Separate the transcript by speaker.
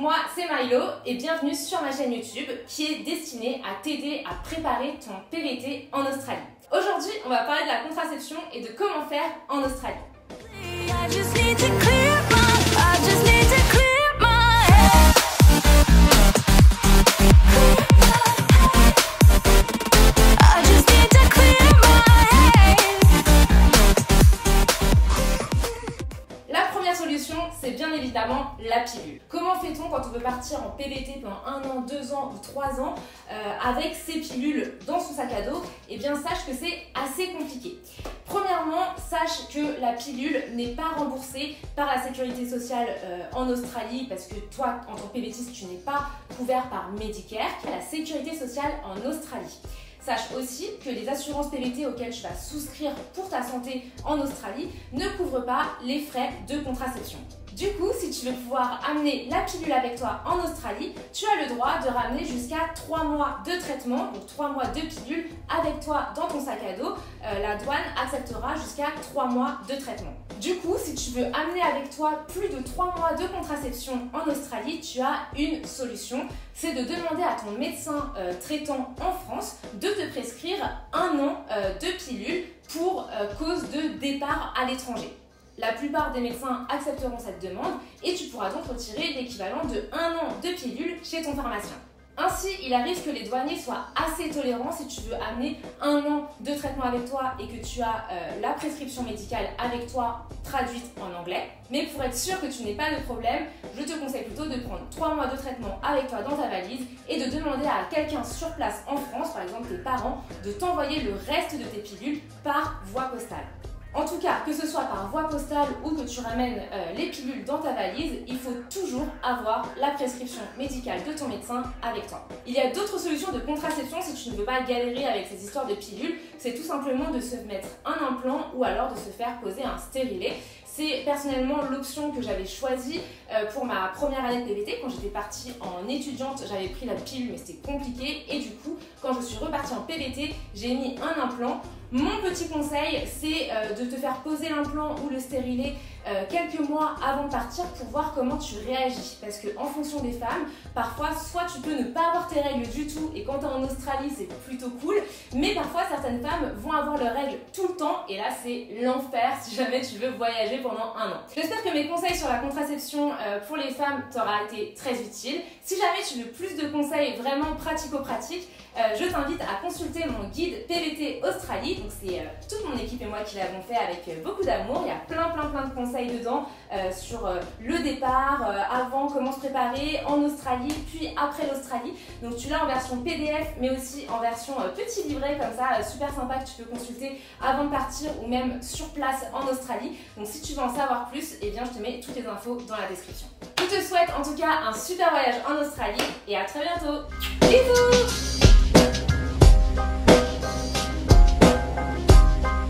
Speaker 1: moi c'est Milo et bienvenue sur ma chaîne YouTube qui est destinée à t'aider à préparer ton PVT en Australie. Aujourd'hui, on va parler de la contraception et de comment faire en Australie. C'est bien évidemment la pilule. Comment fait-on quand on veut partir en PVT pendant 1 an, 2 ans ou 3 ans avec ces pilules dans son sac à dos? Eh bien, sache que c'est assez compliqué. Premièrement, sache que la pilule n'est pas remboursée par la sécurité sociale en Australie parce que toi, en tant que PVTiste, tu n'es pas couvert par Medicare, qui est la sécurité sociale en Australie. Sache aussi que les assurances PVT auxquelles tu vas souscrire pour ta santé en Australie ne couvrent pas les frais de contraception. Du coup, si tu veux pouvoir amener la pilule avec toi en Australie, tu as le droit de ramener jusqu'à 3 mois de traitement, donc 3 mois de pilule avec toi dans ton sac à dos. La douane acceptera jusqu'à 3 mois de traitement. Du coup, si tu veux amener avec toi plus de 3 mois de contraception en Australie, tu as une solution, c'est de demander à ton médecin traitant en France de te prescrire 1 an de pilule pour cause de départ à l'étranger. La plupart des médecins accepteront cette demande et tu pourras donc retirer l'équivalent de 1 an de pilule chez ton pharmacien. Ainsi, il arrive que les douaniers soient assez tolérants si tu veux amener 1 an de traitement avec toi et que tu as la prescription médicale avec toi traduite en anglais. Mais pour être sûr que tu n'aies pas de problème, je te conseille plutôt de prendre 3 mois de traitement avec toi dans ta valise et de demander à quelqu'un sur place en France, par exemple tes parents, de t'envoyer le reste de tes pilules par voie postale. En tout cas, que ce soit par voie postale ou que tu ramènes les pilules dans ta valise, il faut toujours avoir la prescription médicale de ton médecin avec toi. Il y a d'autres solutions de contraception si tu ne veux pas galérer avec ces histoires de pilules. C'est tout simplement de se mettre un implant ou alors de se faire poser un stérilet. C'est personnellement l'option que j'avais choisie pour ma première année de PVT. Quand j'étais partie en étudiante, j'avais pris la pilule mais c'était compliqué et du coup, quand je suis repartie en PVT, j'ai mis un implant. Mon petit conseil, c'est de te faire poser l'implant ou le stérilet quelques mois avant de partir pour voir comment tu réagis. Parce qu'en fonction des femmes, parfois, soit tu peux ne pas avoir tes règles du tout et quand tu es en Australie, c'est plutôt cool. Mais parfois, certaines femmes vont avoir leurs règles tout le temps et là, c'est l'enfer si jamais tu veux voyager pendant 1 an. J'espère que mes conseils sur la contraception pour les femmes t'aura été très utile. Si jamais tu veux plus de conseils vraiment pratico-pratiques, je t'invite à consulter mon guide PVT Australie. Donc c'est toute mon équipe et moi qui l'avons fait avec beaucoup d'amour. Il y a plein de conseils dedans sur le départ, avant, comment se préparer en Australie, puis après l'Australie. Donc tu l'as en version PDF mais aussi en version petit livret comme ça, super sympa que tu peux consulter avant de partir ou même sur place en Australie. Donc si tu veux en savoir plus, eh bien je te mets toutes les infos dans la description. Je te souhaite en tout cas un super voyage en Australie et à très bientôt. Bisous!